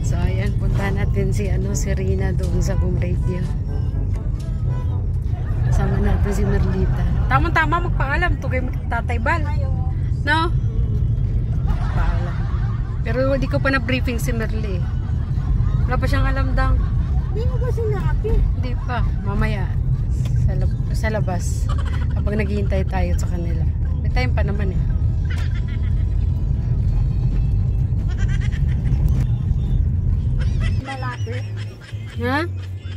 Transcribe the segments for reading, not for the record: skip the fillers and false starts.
So ayan, punta natin si Rina doon sa Boom Radio. Sama natin si Merlita. Tama-tama magpaalam to kay Tatay Bal. No? Paalam. Pero hindi ko pa na-briefing si Merli. Wala pa siyang alam daw. Hindi mo ba sinabi? Hindi pa. Mamaya. Sa labas. Kapag naghihintay tayo sa kanila. May time pa naman eh. Malapit. Ha?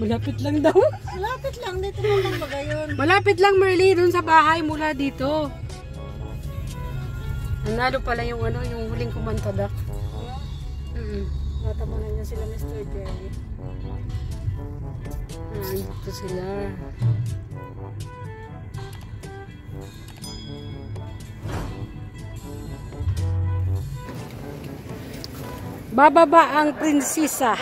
Malapit lang daw. Malapit lang. Dito mo lang ba gayon? Malapit lang, Merly, dun sa bahay mula dito. Nanalo pala yung yung huling kumanta daw. Natamunan niya sila Mr. Jerry. Ito sila. Bababa ang prinsesa.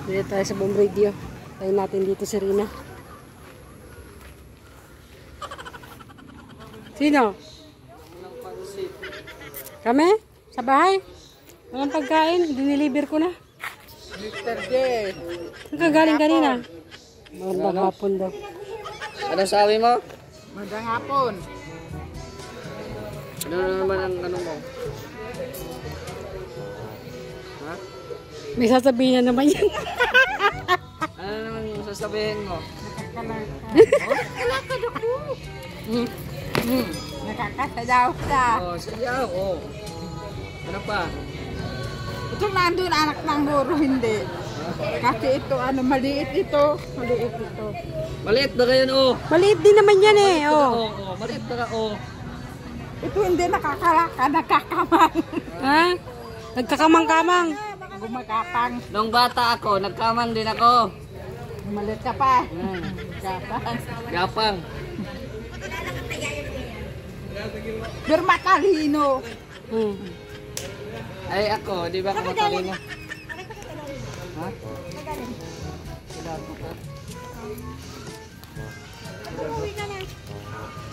Dito tayo sa Boom Radio. Tayo natin dito si Rina. Sino? Kami? Sa bahay? Walang pagkain? Diniliver ko na. Mr. J. Saan ka galing kanina? Magandang hapon daw. Ano sabi mo? Magandang hapon. Ano naman ang ano mo? Ha? May sasabihin na naman yan. Ano naman yung sasabihin mo? Wala ka na po. Nakakasadaw ka. Oh, sayaw. Oh. Ano pa? Ito nandun anak ng guro, hindi. Kasi ito, maliit ito. Maliit ito. Maliit na kayo, oh. Maliit din naman yan eh. Oh. Oh, maliit na ka, oh. Ito hindi nakakamang. Ha? Nagkakamang-kamang. Gumakapang. Nung bata ako, nagkamang din ako. Maliit ka pa. Gapang. Gapang. Pero matalino. Ay ako, di ba ako matalino? Ha?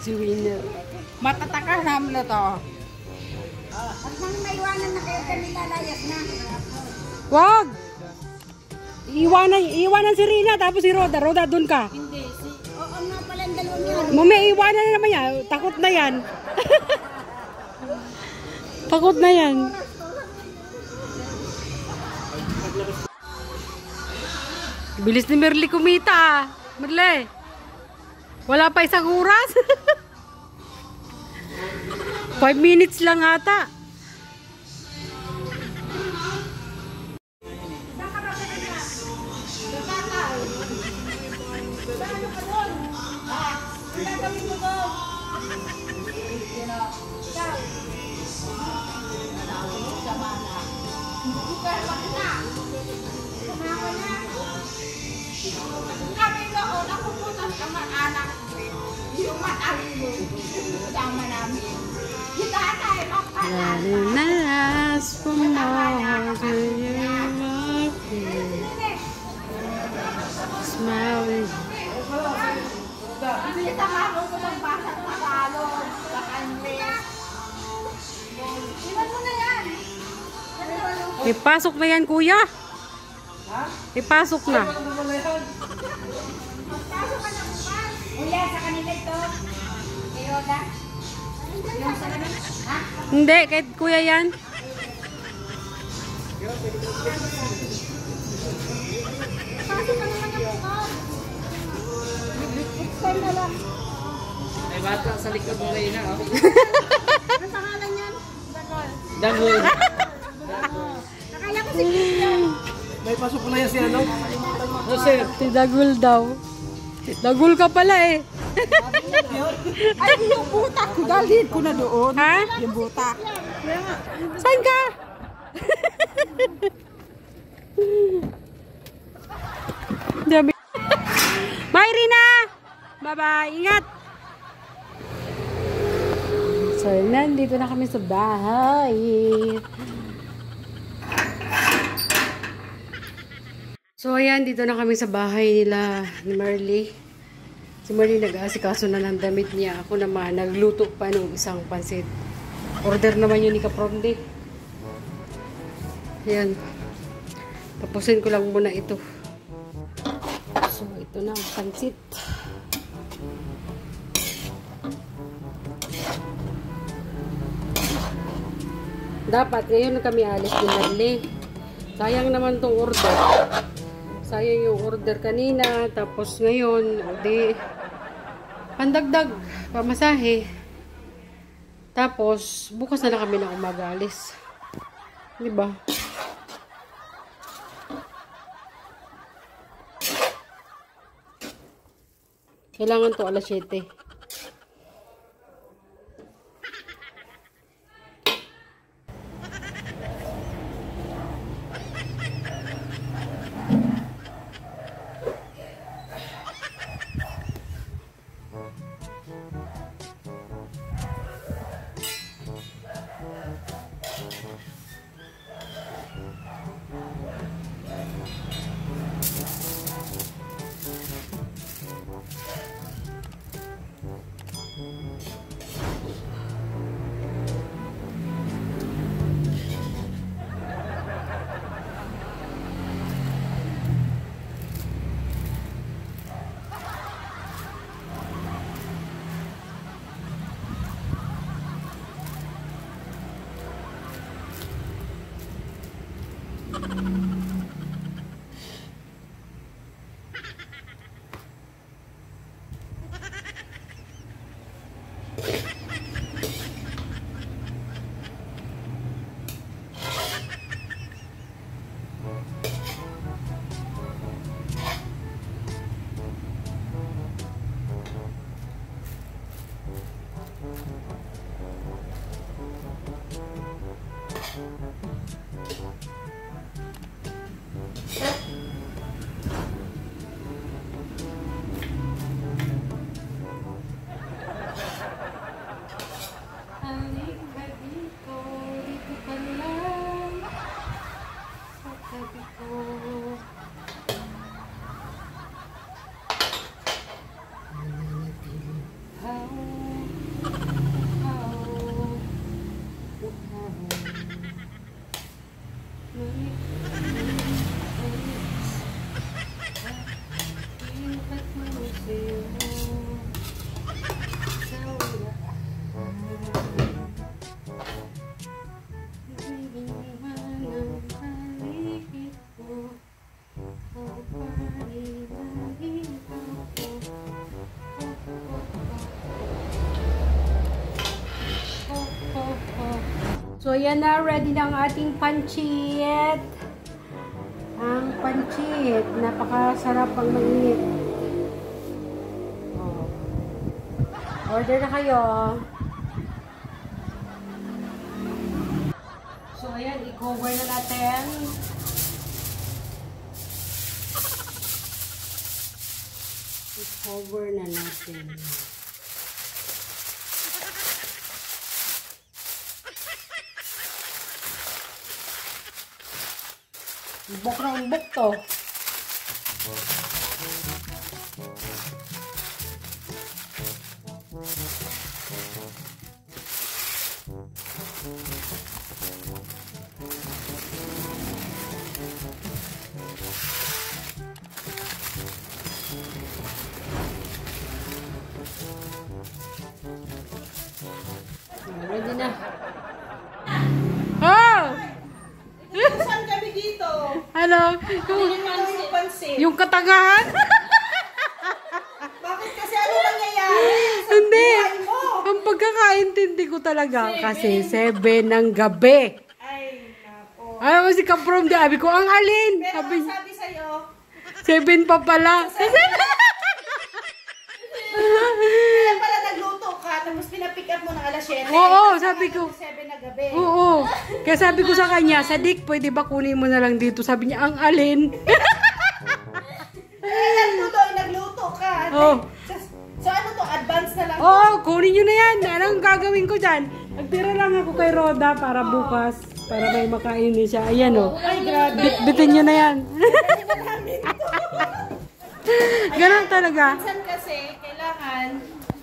Si Winner. Matatakas namin na to. At nang maiwanan na kayo kanila, layas na. Wag! Iwanan si Rina tapos si Roda. Roda, dun ka. Hindi, oo nga pala ang dalawang yun. Mamaya iwanan na naman yan. Takot na yan. Takot na yan. Bilis ni Merly kumita ah. Merly. Wala pa isang oras. 5 minutes lang ata. Kami noon, ako po sa anak yung matalino. Sama namin. Kita tayo magpala. Last from all to you, my friend. Smiling. Hindi sa mamo ko ng basa ng Tagalog. Sa English. Iwan mo na yan. Ipasok na yan, kuya. Ipasok na. Ula, sa kanila ito. Iroda. Yung sa kanila. Ha? Hindi, kahit kuya yan. Pasok ka naman ng mukha. Extend na lang. May bata sa likod mo kayo na, oh. Ano pangalan yan? Dagol. Dagol. Akala ko si Christian. May pasok ko na yan si ano? No, sir. Si Dagul daw. Dagul ka pala eh. Ay, yung butak ko. Dalhin ko na doon. Ha? Yung butak. Saan ka? Dami. Bye, Rina! Bye-bye. Ingat! So, nandito na kami sa bahay. So ayan, dito na kami sa bahay nila ni Marley. Si Marley nag-aasikaso na ng damit niya. Ako naman, nagluto pa ng isang pansit. Order naman yun ni Kapronde. Ayan. Tapusin ko lang muna ito. So ito na ang pansit. Dapat ngayon kami alis ni Marley. Sayang naman tong order. Sayang yung order kanina. Tapos ngayon, o di, pandagdag, pamasahe. Tapos, bukas na lang kami na umagalis. Diba? Kailangan to alas 7. So, yan na. Ready na ang ating pancit. Ang pancit. Napakasarap ang mainit. Oh. Order na kayo. So, ayan. I-cover na natin. I-cover na natin. Buk na ang buk to. Ready na. Oh! Saan kami dito? Ano? Yung pansit. Yung katagahan? Bakit kasi ano nangyayari? Hindi. Buhay mo. Ang pagkakaintindi ko talaga kasi 7 ng gabi. Ay, nako. Ayaw si Kaprom, di abi ko, ang alin? Pero Sabi, ang sabi sa'yo, 7 pa pala. kaya pala nagluto ka, tapos pinapick up mo ng alas 7. Oo, sabi ko. 7 na gabi. Oo. Kaya sabi ko sa kanya, Sadik, pwede ba kunin mo na lang dito? Sabi niya, ang alin? Kaya nagluto ka. Oo. So ano to, advance na lang? Oo, kunin nyo na yan. Anong gagawin ko dyan? Nagtira lang ako kay Roda para bukas. Para may makainin siya. Ayan o. Ay, grabe. Bitbitin nyo na yan. Ganun talaga. Minsan kasi, kailangan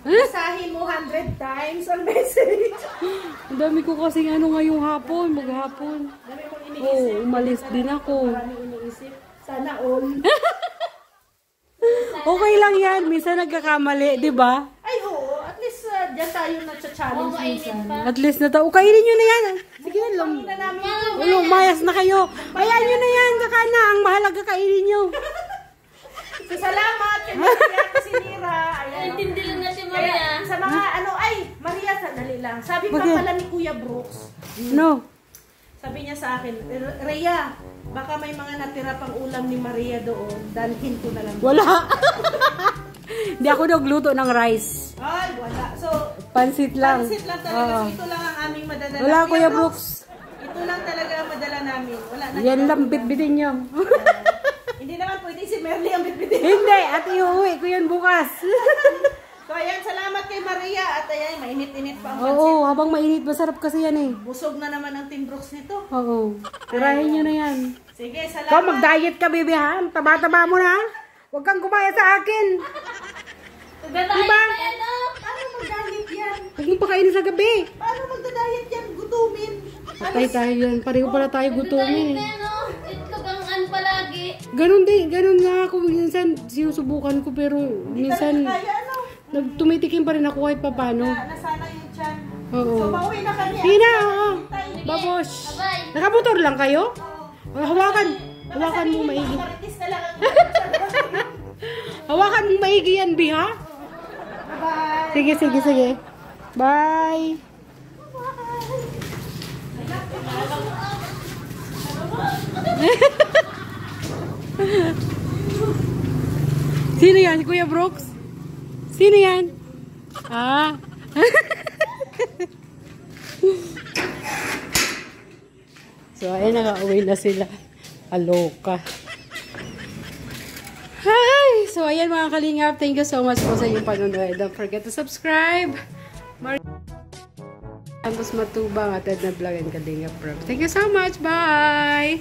basahin mo 100 times ang message. Ang dami ko kasing ano ngayong hapon, maghapon. Dami kong Oo, iniisip. umalis din ako. Maraming iniisip. Sana all. Okay lang yan, minsan nagkakamali, di ba? Ay, oo. At least, dyan tayo na-challenge minsan. At least na tao. Kainin nyo na yan. Sige na lang. Na namin Ulo, mayas na kayo. Ayan nyo na yan, saka na. Ang mahalaga kainin nyo. So, salamat kay Maria Casinira. Ayan. Intindi lang na si Kaya, Maria. sa mga ano, ay, Maria, sandali lang. Sabi pa Bakit? pala ni Kuya Brooks, No. sabi niya sa akin, Rhea, baka may mga natira pang ulam ni Maria doon, dalhin ko na lang. Wala. Hindi ako nagluto ng rice. Ay, wala. So, Pansit lang. pansit lang talaga. Oo. So, ito lang ang aming madadala. Wala, Kuya Brooks. Ito lang talaga ang madala namin. Wala na. Yan lang, bitbitin nyo. Hindi naman pwede si Merly ang bitbitin. Hindi, at iuwi ko yan bukas. So, ayan, salamat kay Maria. At ayan, mainit-init pa ang pansit. Oo, habang mainit, masarap kasi yan eh. Busog na naman ang Team Brooks nito. Oo. Tirahin nyo na yan. Sige, salamat. Ikaw, mag-diet ka, baby, ha? Taba-taba mo na. Huwag kang gumaya sa akin. Diba? Paano mag-diet yan? Huwag mong pakainin sa gabi. Paano magda-diet yan? Gutumin. Patay tayo yan. Pareho pala tayo gutumin eh. Itlog ang an palagi. Ganun din. Ganun nga ako. Minsan, sinusubukan ko pero minsan, Kaya ano? tumitikim pa rin ako kahit papano. Nasana yung chan. Oo. So, pauwi na kami. Sige na, oo. Babos. Bye. Nakamotor lang kayo? Hawakan. Hawakan mo maigi. Maritis na lang ang Hawakan mo maigi yan, Bi, ha? Bye. Sige, sige, sige. Bye. Sino yan? Kuya Brooks? Sino yan? Ah. So, ayun, nakauwi na sila. Aloka. Hi! So, ayan mga kalingap. Thank you so much po sa inyong panonood. Don't forget to subscribe. Santos Matubang at Edna Vlog and Kalingap Prep. Thank you so much. Bye!